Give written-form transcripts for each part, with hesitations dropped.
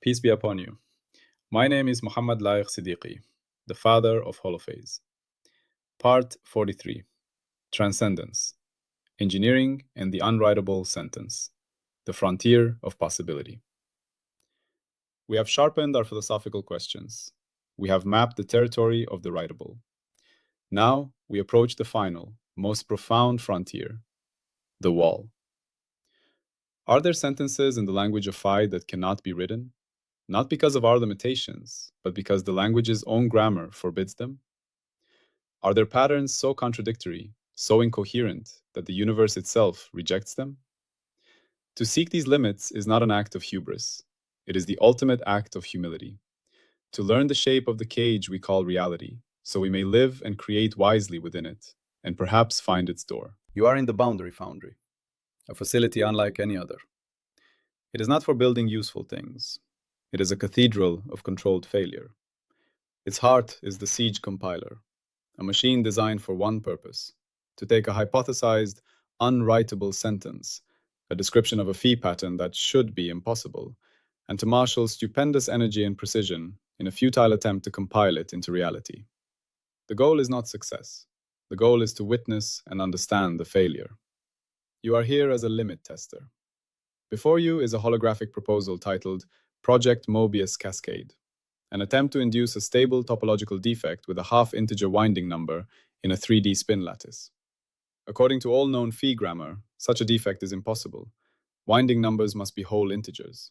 Peace be upon you. My name is Muhammad Laik Siddiqui, the father of Holophase. Part 43, Transcendence, Engineering and the Unwritable Sentence, the Frontier of Possibility. We have sharpened our philosophical questions. We have mapped the territory of the writable. Now we approach the final, most profound frontier, the wall. Are there sentences in the language of Phi that cannot be written? Not because of our limitations, but because the language's own grammar forbids them? Are there patterns so contradictory, so incoherent, that the universe itself rejects them? To seek these limits is not an act of hubris. It is the ultimate act of humility. To learn the shape of the cage we call reality, so we may live and create wisely within it, and perhaps find its door. You are in the boundary foundry, a facility unlike any other. It is not for building useful things. It is a cathedral of controlled failure. Its heart is the siege compiler, a machine designed for one purpose: to take a hypothesized, unwritable sentence, a description of a phi pattern that should be impossible, and to marshal stupendous energy and precision in a futile attempt to compile it into reality. The goal is not success. The goal is to witness and understand the failure. You are here as a limit tester. Before you is a holographic proposal titled Project Mobius Cascade, an attempt to induce a stable topological defect with a half-integer winding number in a 3D spin lattice. According to all known phi grammar, such a defect is impossible. Winding numbers must be whole integers.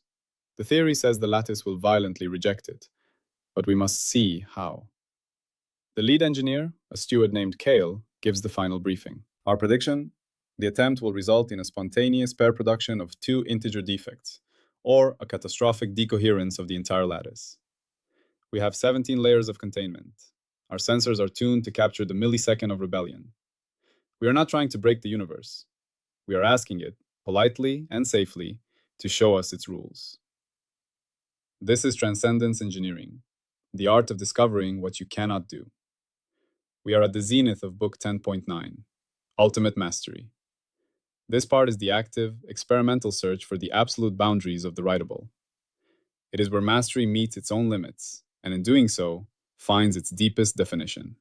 The theory says the lattice will violently reject it, but we must see how. The lead engineer, a steward named Kale, gives the final briefing. Our prediction? The attempt will result in a spontaneous pair production of two integer defects, or a catastrophic decoherence of the entire lattice. We have 17 layers of containment. Our sensors are tuned to capture the millisecond of rebellion. We are not trying to break the universe. We are asking it, politely and safely, to show us its rules. This is transcendence engineering, the art of discovering what you cannot do. We are at the zenith of Book 10.9, Ultimate Mastery. This part is the active, experimental search for the absolute boundaries of the writable. It is where mastery meets its own limits, and in doing so, finds its deepest definition.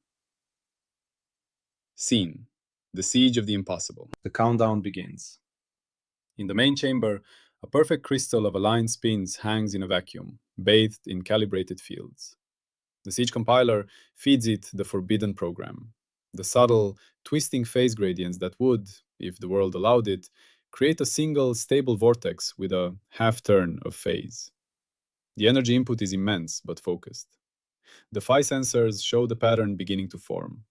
Scene: the siege of the impossible. The countdown begins. In the main chamber, a perfect crystal of aligned spins hangs in a vacuum, bathed in calibrated fields. The siege compiler feeds it the forbidden program, the subtle, twisting phase gradients that would, if the world allowed it, create a single, stable vortex with a half-turn of phase. The energy input is immense, but focused. The phi sensors show the pattern beginning to form.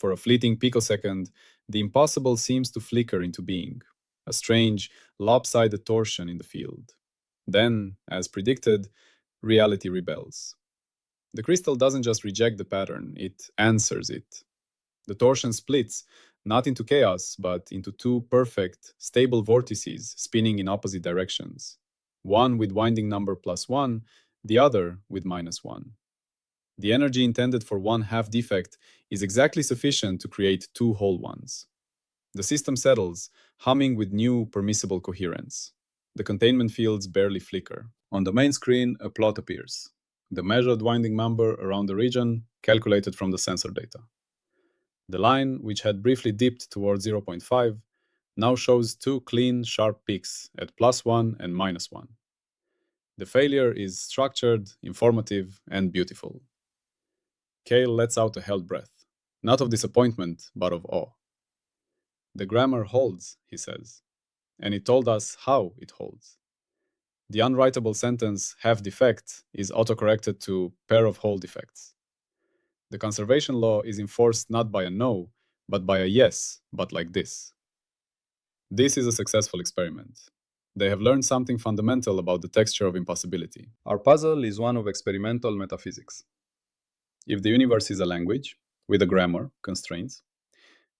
For a fleeting picosecond, the impossible seems to flicker into being, a strange, lopsided torsion in the field. Then, as predicted, reality rebels. The crystal doesn't just reject the pattern, it answers it. The torsion splits, not into chaos, but into two perfect, stable vortices spinning in opposite directions, one with winding number +1, the other with -1. The energy intended for one half defect is exactly sufficient to create two whole ones. The system settles, humming with new permissible coherence. The containment fields barely flicker. On the main screen, a plot appears. The measured winding number around the region, calculated from the sensor data. The line, which had briefly dipped towards 0.5, now shows two clean, sharp peaks at +1 and -1. The failure is structured, informative, and beautiful. Kale lets out a held breath, not of disappointment, but of awe. The grammar holds, he says, and it told us how it holds. The unwritable sentence half defect is autocorrected to pair of whole defects. The conservation law is enforced not by a no, but by a yes, but like this. This is a successful experiment. They have learned something fundamental about the texture of impossibility. Our puzzle is one of experimental metaphysics. If the universe is a language, with a grammar, constraints,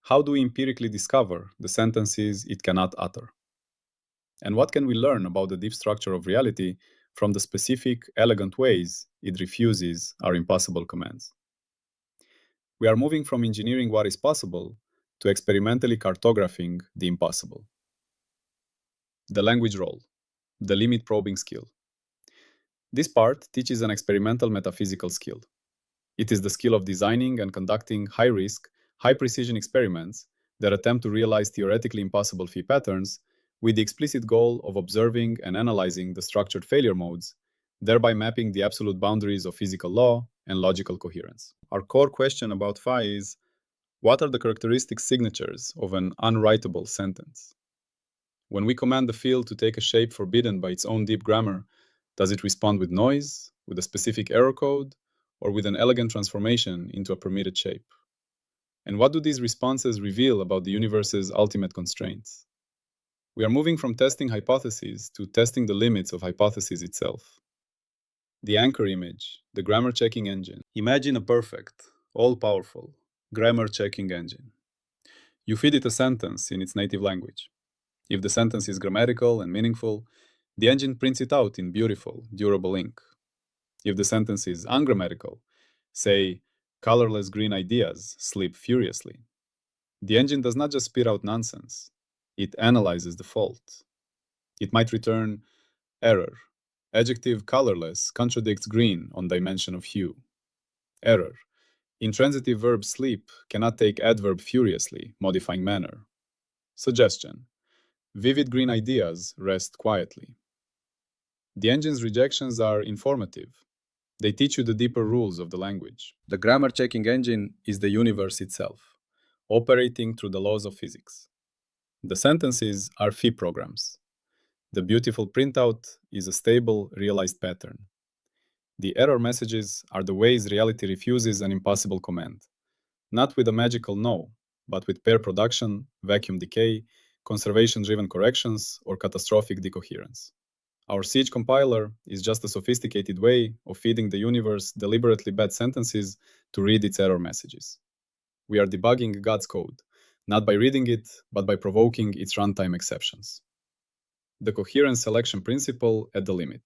how do we empirically discover the sentences it cannot utter? And what can we learn about the deep structure of reality from the specific, elegant ways it refuses our impossible commands? We are moving from engineering what is possible to experimentally cartographing the impossible. The language role, the limit probing skill. This part teaches an experimental metaphysical skill. It is the skill of designing and conducting high-risk, high-precision experiments that attempt to realize theoretically impossible phi patterns with the explicit goal of observing and analyzing the structured failure modes, thereby mapping the absolute boundaries of physical law and logical coherence. Our core question about phi is, what are the characteristic signatures of an unwritable sentence? When we command the field to take a shape forbidden by its own deep grammar, does it respond with noise, with a specific error code, or with an elegant transformation into a permitted shape? And what do these responses reveal about the universe's ultimate constraints? We are moving from testing hypotheses to testing the limits of hypothesis itself. The anchor image, the grammar checking engine. Imagine a perfect, all-powerful, grammar checking engine. You feed it a sentence in its native language. If the sentence is grammatical and meaningful, the engine prints it out in beautiful, durable ink. If the sentence is ungrammatical, say, colorless green ideas sleep furiously, the engine does not just spit out nonsense, it analyzes the fault. It might return error. Adjective colorless contradicts green on dimension of hue. Error. Intransitive verb sleep cannot take adverb furiously, modifying manner. Suggestion. Vivid green ideas rest quietly. The engine's rejections are informative. They teach you the deeper rules of the language. The grammar checking engine is the universe itself, operating through the laws of physics. The sentences are phi programs. The beautiful printout is a stable, realized pattern. The error messages are the ways reality refuses an impossible command, not with a magical no, but with pair production, vacuum decay, conservation-driven corrections, or catastrophic decoherence. Our siege compiler is just a sophisticated way of feeding the universe deliberately bad sentences to read its error messages. We are debugging God's code, not by reading it, but by provoking its runtime exceptions. The coherence selection principle at the limit.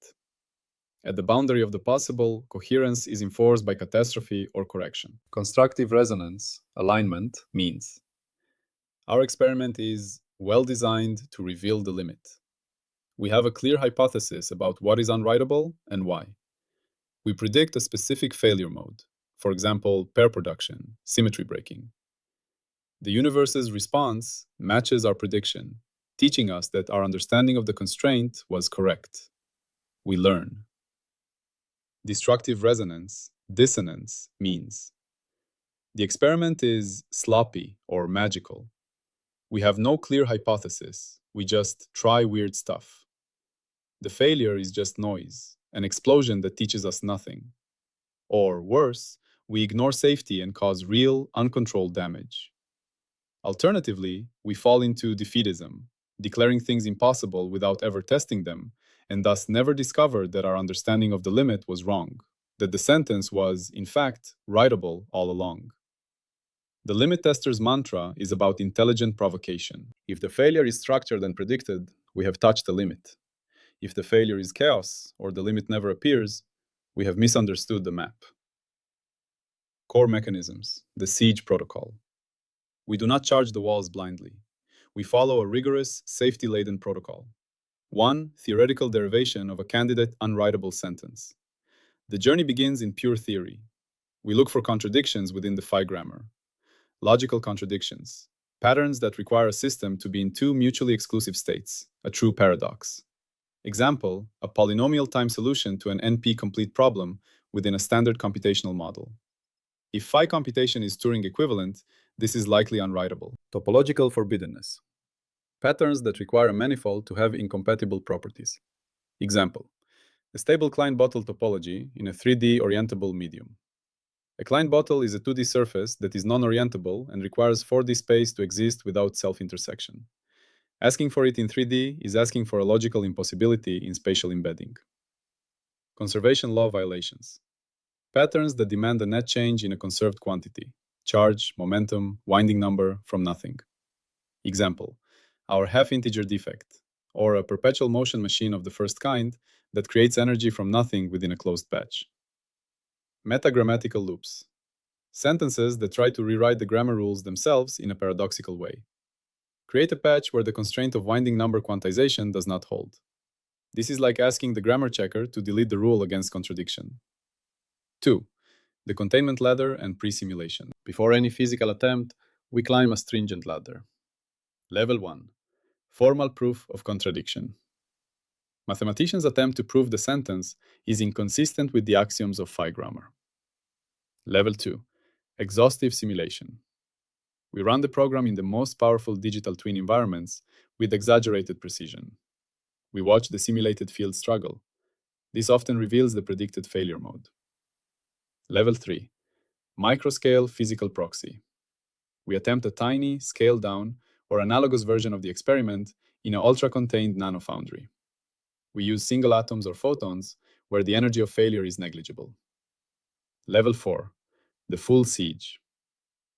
At the boundary of the possible, coherence is enforced by catastrophe or correction. Constructive resonance, alignment, means our experiment is well designed to reveal the limit. We have a clear hypothesis about what is unwritable and why. We predict a specific failure mode, for example, pair production, symmetry breaking. The universe's response matches our prediction, teaching us that our understanding of the constraint was correct. We learn. Destructive resonance, dissonance, means the experiment is sloppy or magical. We have no clear hypothesis, we just try weird stuff. The failure is just noise, an explosion that teaches us nothing. Or worse, we ignore safety and cause real, uncontrolled damage. Alternatively, we fall into defeatism, declaring things impossible without ever testing them, and thus never discovered that our understanding of the limit was wrong, that the sentence was, in fact, writable all along. The limit tester's mantra is about intelligent provocation. If the failure is structured and predicted, we have touched the limit. If the failure is chaos, or the limit never appears, we have misunderstood the map. Core mechanisms, the siege protocol. We do not charge the walls blindly. We follow a rigorous, safety-laden protocol. One, theoretical derivation of a candidate unwritable sentence. The journey begins in pure theory. We look for contradictions within the phi grammar. Logical contradictions, patterns that require a system to be in two mutually exclusive states, a true paradox. Example, a polynomial time solution to an NP-complete problem within a standard computational model. If phi computation is Turing equivalent, this is likely unwritable. Topological forbiddenness. Patterns that require a manifold to have incompatible properties. Example, a stable Klein bottle topology in a 3D orientable medium. A Klein bottle is a 2D surface that is non-orientable and requires 4D space to exist without self-intersection. Asking for it in 3D is asking for a logical impossibility in spatial embedding. Conservation law violations. Patterns that demand a net change in a conserved quantity, charge, momentum, winding number from nothing. Example, our half-integer defect, or a perpetual motion machine of the first kind that creates energy from nothing within a closed patch. Metagrammatical loops. Sentences that try to rewrite the grammar rules themselves in a paradoxical way. Create a patch where the constraint of winding number quantization does not hold. This is like asking the grammar checker to delete the rule against contradiction. 2. The containment ladder and pre-simulation. Before any physical attempt, we climb a stringent ladder. Level 1. Formal proof of contradiction. Mathematicians attempt to prove the sentence is inconsistent with the axioms of phi grammar. Level 2. Exhaustive simulation. We run the program in the most powerful digital twin environments with exaggerated precision. We watch the simulated field struggle. This often reveals the predicted failure mode. Level 3. Microscale physical proxy. We attempt a tiny, scaled-down, or analogous version of the experiment in an ultra-contained nanofoundry. We use single atoms or photons where the energy of failure is negligible. Level 4. The full siege.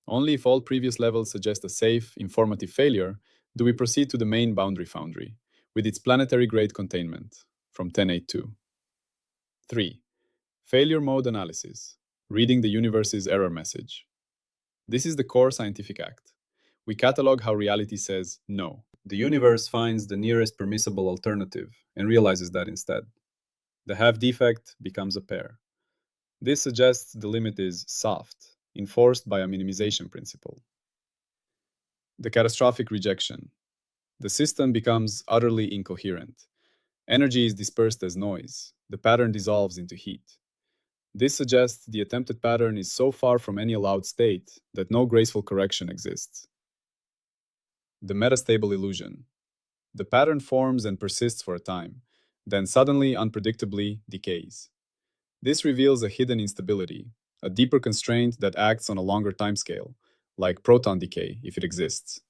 Only if all previous levels suggest a safe, informative failure do we proceed to the main boundary foundry, with its planetary-grade containment, from 1082. 3. Failure mode analysis. Reading the universe's error message. This is the core scientific act. We catalog how reality says no. The universe finds the nearest permissible alternative and realizes that instead. The half defect becomes a pair. This suggests the limit is soft, enforced by a minimization principle. The catastrophic rejection. The system becomes utterly incoherent. Energy is dispersed as noise. The pattern dissolves into heat. This suggests the attempted pattern is so far from any allowed state that no graceful correction exists. The metastable illusion. The pattern forms and persists for a time, then suddenly, unpredictably, decays. This reveals a hidden instability, a deeper constraint that acts on a longer timescale, like proton decay if it exists.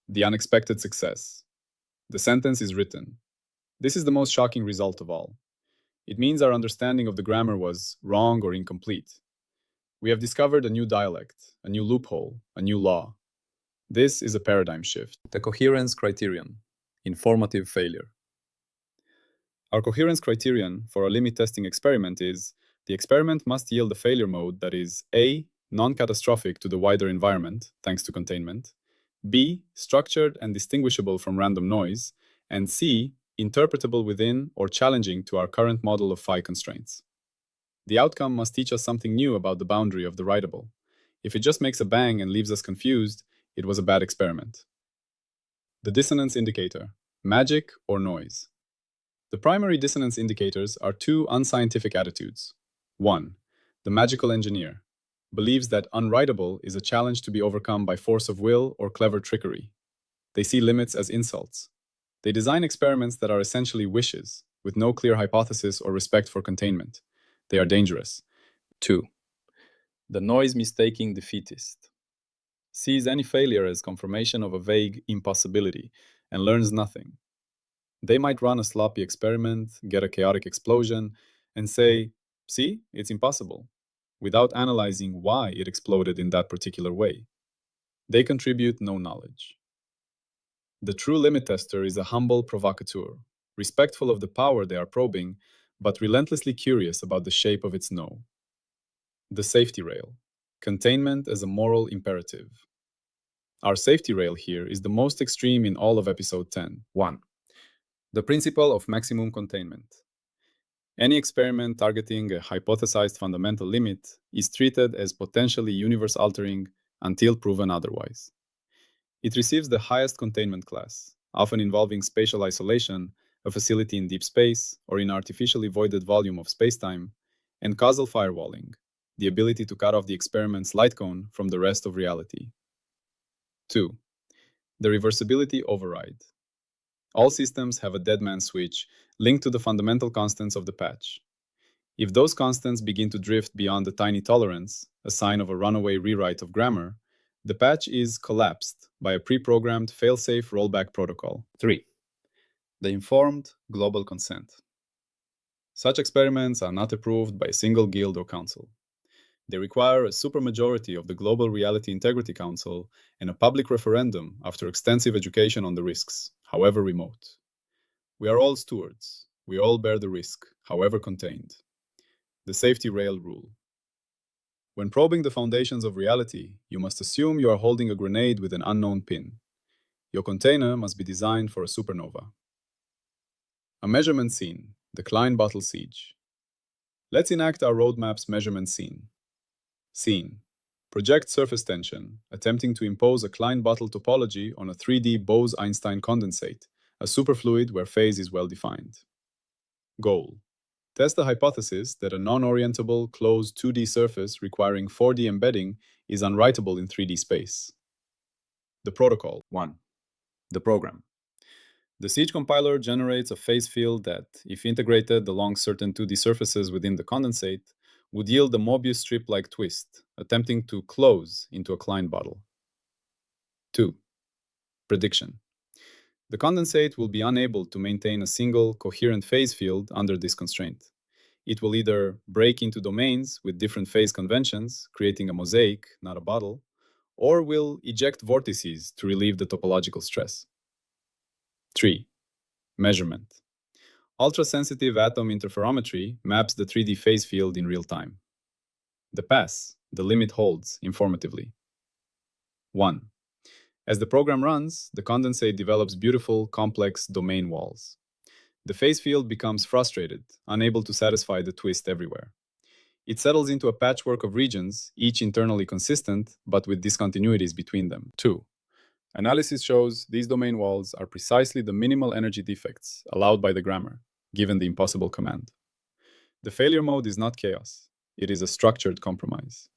The unexpected success. The sentence is written. This is the most shocking result of all. It means our understanding of the grammar was wrong or incomplete. We have discovered a new dialect, a new loophole, a new law. This is a paradigm shift. The coherence criterion. Informative failure. Our coherence criterion for a limit testing experiment is the experiment must yield a failure mode that is A. Non-catastrophic to the wider environment, thanks to containment, B. Structured and distinguishable from random noise, and C. Interpretable within or challenging to our current model of phi constraints. The outcome must teach us something new about the boundary of the writable. If it just makes a bang and leaves us confused, it was a bad experiment. The dissonance indicator, magic or noise. The primary dissonance indicators are two unscientific attitudes. 1. The magical engineer believes that unwritable is a challenge to be overcome by force of will or clever trickery. They see limits as insults. They design experiments that are essentially wishes, with no clear hypothesis or respect for containment. They are dangerous. 2. The noise mistaking defeatist sees any failure as confirmation of a vague impossibility and learns nothing. They might run a sloppy experiment, get a chaotic explosion, and say, "See, it's impossible," without analyzing why it exploded in that particular way. They contribute no knowledge. The true limit tester is a humble provocateur, respectful of the power they are probing, but relentlessly curious about the shape of its no. The safety rail. Containment as a moral imperative. Our safety rail here is the most extreme in all of episode 10. 1. The principle of maximum containment. Any experiment targeting a hypothesized fundamental limit is treated as potentially universe-altering until proven otherwise. It receives the highest containment class, often involving spatial isolation, a facility in deep space, or in artificially voided volume of spacetime, and causal firewalling, the ability to cut off the experiment's light cone from the rest of reality. 2. The reversibility override. All systems have a dead man switch linked to the fundamental constants of the patch. If those constants begin to drift beyond the tiny tolerance, a sign of a runaway rewrite of grammar, the patch is collapsed by a pre-programmed fail-safe rollback protocol. 3. The informed global consent. Such experiments are not approved by a single guild or council. They require a supermajority of the Global Reality Integrity Council and a public referendum after extensive education on the risks, however remote. We are all stewards. We all bear the risk, however contained. The safety rail rule. When probing the foundations of reality, you must assume you are holding a grenade with an unknown pin. Your container must be designed for a supernova. A measurement scene, the Klein bottle siege. Let's enact our roadmap's measurement scene. Scene. Project surface tension, attempting to impose a Klein bottle topology on a 3D Bose-Einstein condensate, a superfluid where phase is well defined. Goal. Test the hypothesis that a non-orientable closed 2D surface requiring 4D embedding is unwritable in 3D space. The protocol. 1. The program. The siege compiler generates a phase field that, if integrated along certain 2D surfaces within the condensate, would yield a Mobius strip-like twist, attempting to close into a Klein bottle. 2. Prediction. The condensate will be unable to maintain a single, coherent phase field under this constraint. It will either break into domains with different phase conventions, creating a mosaic, not a bottle, or will eject vortices to relieve the topological stress. 3. Measurement. Ultra-sensitive atom interferometry maps the 3D phase field in real time. The pass, the limit holds informatively. 1. As the program runs, the condensate develops beautiful, complex domain walls. The phase field becomes frustrated, unable to satisfy the twist everywhere. It settles into a patchwork of regions, each internally consistent, but with discontinuities between them. 2. Analysis shows these domain walls are precisely the minimal energy defects allowed by the grammar, given the impossible command. The failure mode is not chaos. It is a structured compromise.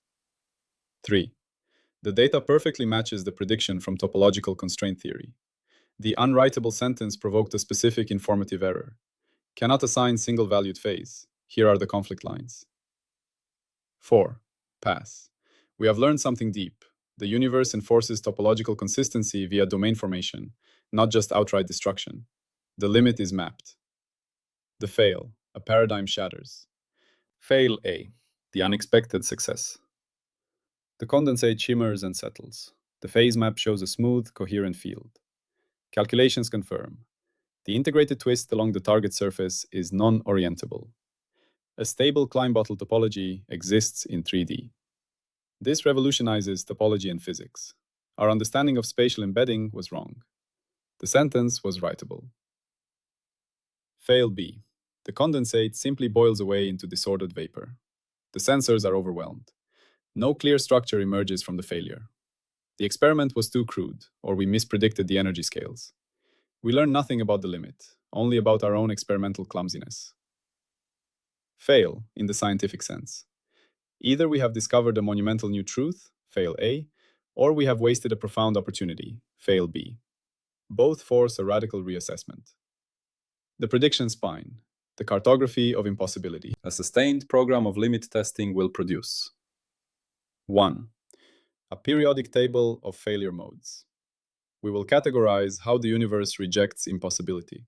3. The data perfectly matches the prediction from topological constraint theory. The unwritable sentence provoked a specific informative error. Cannot assign single-valued phase. Here are the conflict lines. 4. Pass. We have learned something deep. The universe enforces topological consistency via domain formation, not just outright destruction. The limit is mapped. The fail. A paradigm shatters. Fail A. The unexpected success. The condensate shimmers and settles. The phase map shows a smooth, coherent field. Calculations confirm. The integrated twist along the target surface is non-orientable. A stable Klein bottle topology exists in 3D. This revolutionizes topology and physics. Our understanding of spatial embedding was wrong. The sentence was writable. Fail B. The condensate simply boils away into disordered vapor. The sensors are overwhelmed. No clear structure emerges from the failure. The experiment was too crude, or we mispredicted the energy scales. We learned nothing about the limit, only about our own experimental clumsiness. Fail, in the scientific sense. Either we have discovered a monumental new truth, fail A, or we have wasted a profound opportunity, fail B. Both force a radical reassessment. The prediction spine, the cartography of impossibility. A sustained program of limit testing will produce. 1. A periodic table of failure modes. We will categorize how the universe rejects impossibility.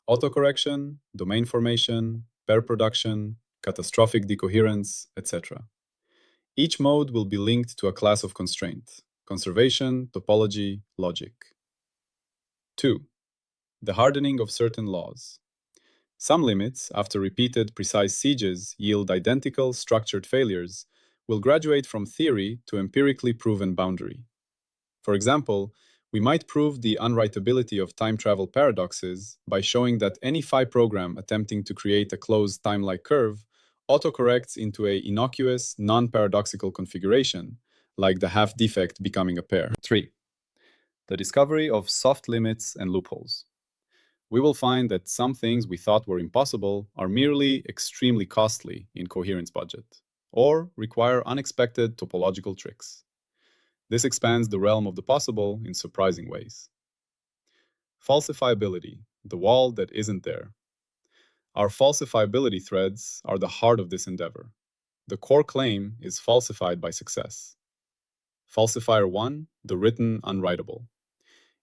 Autocorrection, domain formation, pair production, catastrophic decoherence, etc. Each mode will be linked to a class of constraint: conservation, topology, logic. 2. The hardening of certain laws. Some limits, after repeated precise sieges yield identical structured failures, will graduate from theory to empirically proven boundary. For example, we might prove the unwritability of time travel paradoxes by showing that any phi program attempting to create a closed time-like curve autocorrects into an innocuous, non-paradoxical configuration, like the half defect becoming a pair. 3. The discovery of soft limits and loopholes. We will find that some things we thought were impossible are merely extremely costly in coherence budget, or require unexpected topological tricks. This expands the realm of the possible in surprising ways. Falsifiability, the wall that isn't there. Our falsifiability threads are the heart of this endeavor. The core claim is falsified by success. Falsifier 1, the written unwritable.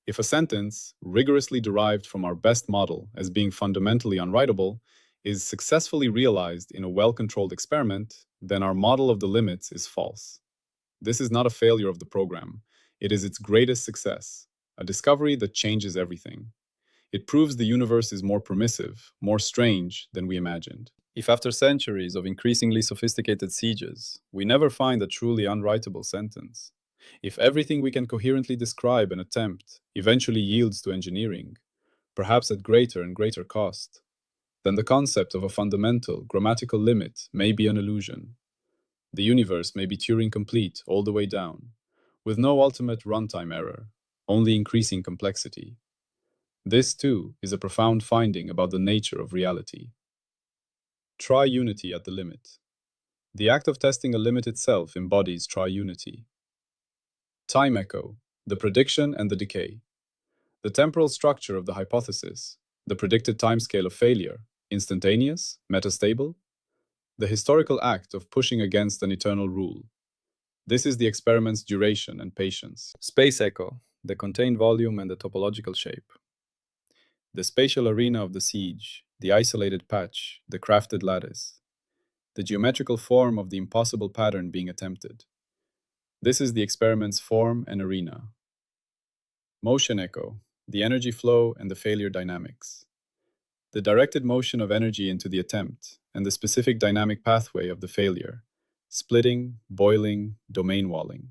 If a sentence, rigorously derived from our best model as being fundamentally unwritable, is successfully realized in a well-controlled experiment, then our model of the limits is false. This is not a failure of the program. It is its greatest success, a discovery that changes everything. It proves the universe is more permissive, more strange than we imagined. If after centuries of increasingly sophisticated sieges, we never find a truly unwritable sentence, if everything we can coherently describe and attempt eventually yields to engineering, perhaps at greater and greater cost, then the concept of a fundamental grammatical limit may be an illusion. The universe may be Turing complete all the way down, with no ultimate runtime error, only increasing complexity. This, too, is a profound finding about the nature of reality. Tri-unity at the limit. The act of testing a limit itself embodies tri-unity. Time echo, the prediction and the decay. The temporal structure of the hypothesis, the predicted timescale of failure, instantaneous, metastable. The historical act of pushing against an eternal rule. This is the experiment's duration and patience. Space echo, the contained volume and the topological shape. The spatial arena of the siege, the isolated patch, the crafted lattice. The geometrical form of the impossible pattern being attempted. This is the experiment's form and arena. Motion echo, the energy flow and the failure dynamics. The directed motion of energy into the attempt and the specific dynamic pathway of the failure, splitting, boiling, domain walling.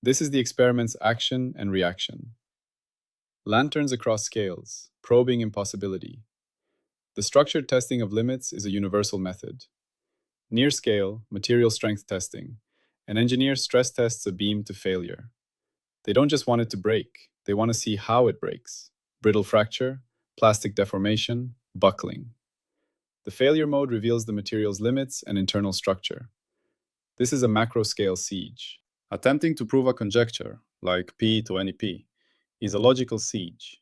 This is the experiment's action and reaction. Lanterns across scales, probing impossibility. The structured testing of limits is a universal method. Near scale, material strength testing. An engineer stress tests a beam to failure. They don't just want it to break, they want to see how it breaks. Brittle fracture, plastic deformation, buckling. The failure mode reveals the material's limits and internal structure. This is a macro-scale siege. Attempting to prove a conjecture, like P to any P, is a logical siege.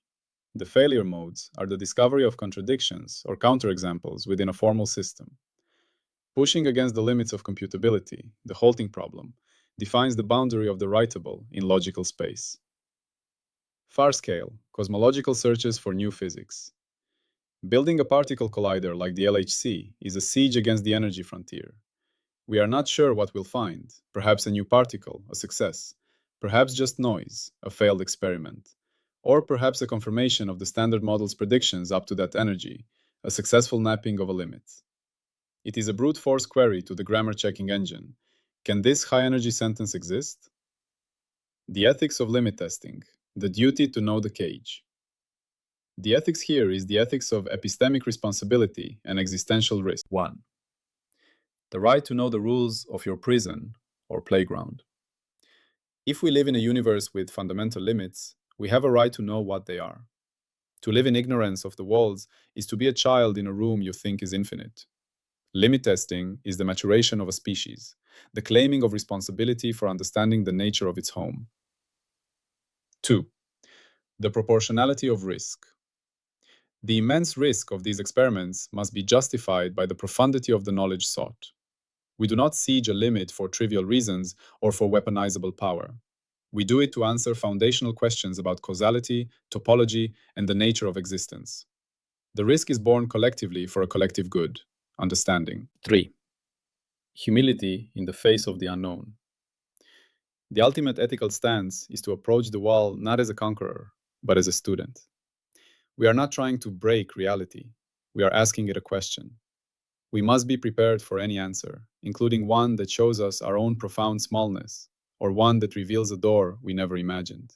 The failure modes are the discovery of contradictions or counterexamples within a formal system. Pushing against the limits of computability, the halting problem, defines the boundary of the writable in logical space. Far scale, cosmological searches for new physics. Building a particle collider like the LHC is a siege against the energy frontier. We are not sure what we'll find, perhaps a new particle, a success, perhaps just noise, a failed experiment, or perhaps a confirmation of the standard model's predictions up to that energy, a successful napping of a limit. It is a brute force query to the grammar checking engine. Can this high energy sentence exist? The ethics of limit testing, the duty to know the cage. The ethics here is the ethics of epistemic responsibility and existential risk. 1. The right to know the rules of your prison or playground. If we live in a universe with fundamental limits, we have a right to know what they are. To live in ignorance of the walls is to be a child in a room you think is infinite. Limit testing is the maturation of a species, the claiming of responsibility for understanding the nature of its home. 2. The proportionality of risk. The immense risk of these experiments must be justified by the profundity of the knowledge sought. We do not siege a limit for trivial reasons or for weaponizable power. We do it to answer foundational questions about causality, topology, and the nature of existence. The risk is borne collectively for a collective good, understanding. 3. Humility in the face of the unknown. The ultimate ethical stance is to approach the wall not as a conqueror, but as a student. We are not trying to break reality. We are asking it a question. We must be prepared for any answer, including one that shows us our own profound smallness, or one that reveals a door we never imagined.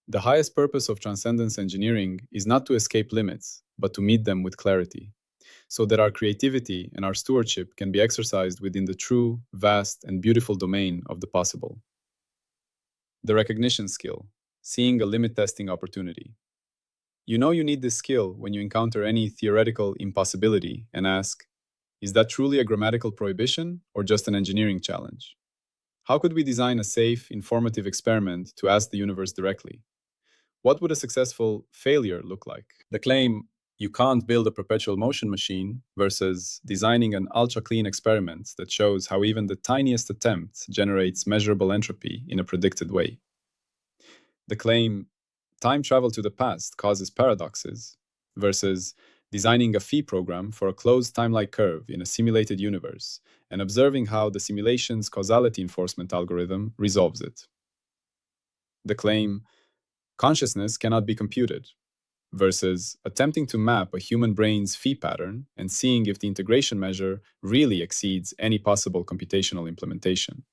The highest purpose of transcendence engineering is not to escape limits, but to meet them with clarity, so that our creativity and our stewardship can be exercised within the true, vast, and beautiful domain of the possible. The recognition skill, seeing a limit testing opportunity. You know you need this skill when you encounter any theoretical impossibility and ask, is that truly a grammatical prohibition or just an engineering challenge? How could we design a safe, informative experiment to ask the universe directly? What would a successful failure look like? The claim, you can't build a perpetual motion machine, versus designing an ultra-clean experiment that shows how even the tiniest attempt generates measurable entropy in a predicted way. The claim, time travel to the past causes paradoxes, versus designing a phi program for a closed time-like curve in a simulated universe and observing how the simulation's causality enforcement algorithm resolves it. The claim, consciousness cannot be computed, versus attempting to map a human brain's phi pattern and seeing if the integration measure really exceeds any possible computational implementation.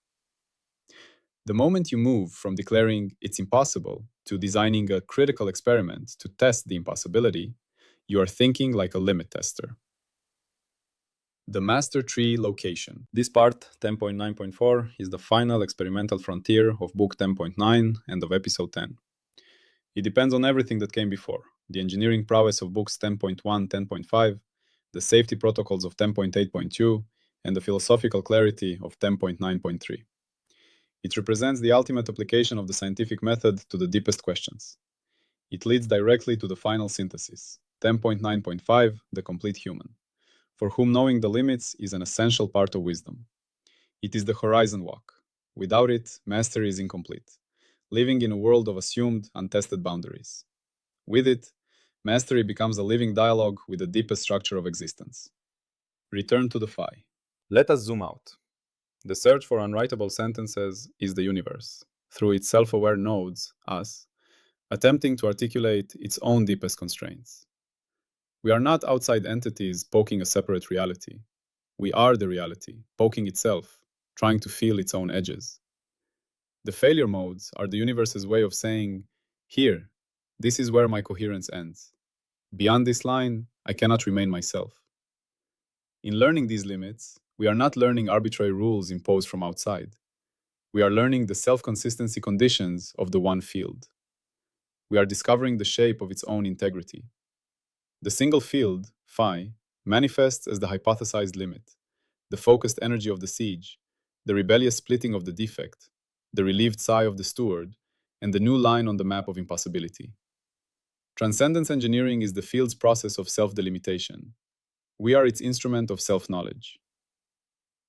The moment you move from declaring it's impossible to designing a critical experiment to test the impossibility, you are thinking like a limit tester. The master tree location. This part, 10.9.4, is the final experimental frontier of book 10.9 and of episode 10. It depends on everything that came before: the engineering prowess of books 10.1, 10.5, the safety protocols of 10.8.2, and the philosophical clarity of 10.9.3. It represents the ultimate application of the scientific method to the deepest questions. It leads directly to the final synthesis, 10.9.5, the complete human, for whom knowing the limits is an essential part of wisdom. It is the horizon walk. Without it, mastery is incomplete, living in a world of assumed, untested boundaries. With it, mastery becomes a living dialogue with the deepest structure of existence. Return to the phi. Let us zoom out. The search for unwritable sentences is the universe, through its self-aware nodes, us, attempting to articulate its own deepest constraints. We are not outside entities poking a separate reality. We are the reality, poking itself, trying to feel its own edges. The failure modes are the universe's way of saying, here, this is where my coherence ends. Beyond this line, I cannot remain myself. In learning these limits, we are not learning arbitrary rules imposed from outside. We are learning the self-consistency conditions of the one field. We are discovering the shape of its own integrity. The single field, phi, manifests as the hypothesized limit, the focused energy of the siege, the rebellious splitting of the defect, the relieved sigh of the steward, and the new line on the map of impossibility. Transcendence engineering is the field's process of self-delimitation. We are its instrument of self-knowledge.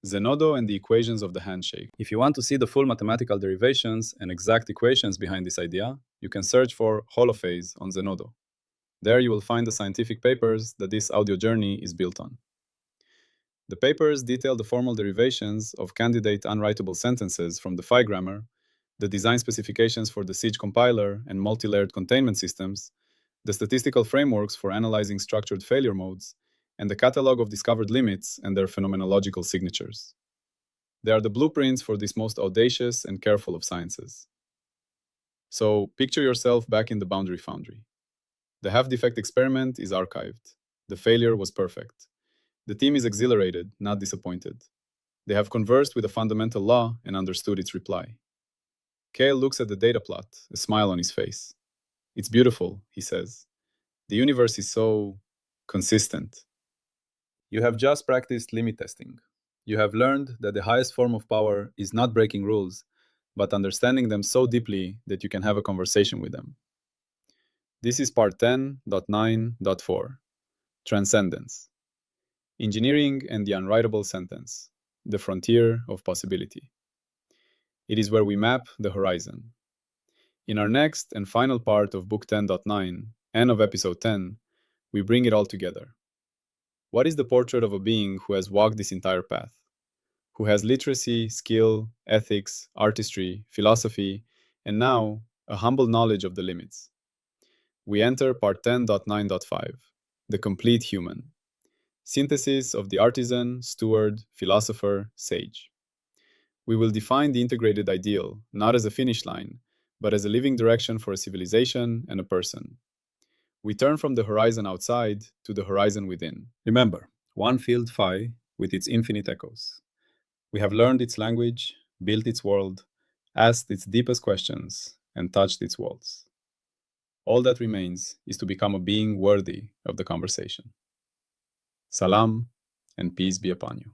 Zenodo and the equations of the handshake. If you want to see the full mathematical derivations and exact equations behind this idea, you can search for Holophase on Zenodo. There you will find the scientific papers that this audio journey is built on. The papers detail the formal derivations of candidate unwritable sentences from the phi grammar, the design specifications for the siege compiler and multi-layered containment systems, the statistical frameworks for analyzing structured failure modes, and the catalog of discovered limits and their phenomenological signatures. They are the blueprints for this most audacious and careful of sciences. So picture yourself back in the boundary foundry. The half-defect experiment is archived. The failure was perfect. The team is exhilarated, not disappointed. They have conversed with a fundamental law and understood its reply. Kale looks at the data plot, a smile on his face. It's beautiful, he says. The universe is so consistent. You have just practiced limit testing. You have learned that the highest form of power is not breaking rules, but understanding them so deeply that you can have a conversation with them. This is part 10.9.4, Transcendence. Engineering and the unwritable sentence, the frontier of possibility. It is where we map the horizon. In our next and final part of book 10.9 and of episode 10, we bring it all together. What is the portrait of a being who has walked this entire path? Who has literacy, skill, ethics, artistry, philosophy, and now a humble knowledge of the limits? We enter part 10.9.5, the complete human. Synthesis of the artisan, steward, philosopher, sage. We will define the integrated ideal, not as a finish line, but as a living direction for a civilization and a person. We turn from the horizon outside to the horizon within. Remember, one field phi with its infinite echoes. We have learned its language, built its world, asked its deepest questions, and touched its walls. All that remains is to become a being worthy of the conversation. Salam, and peace be upon you.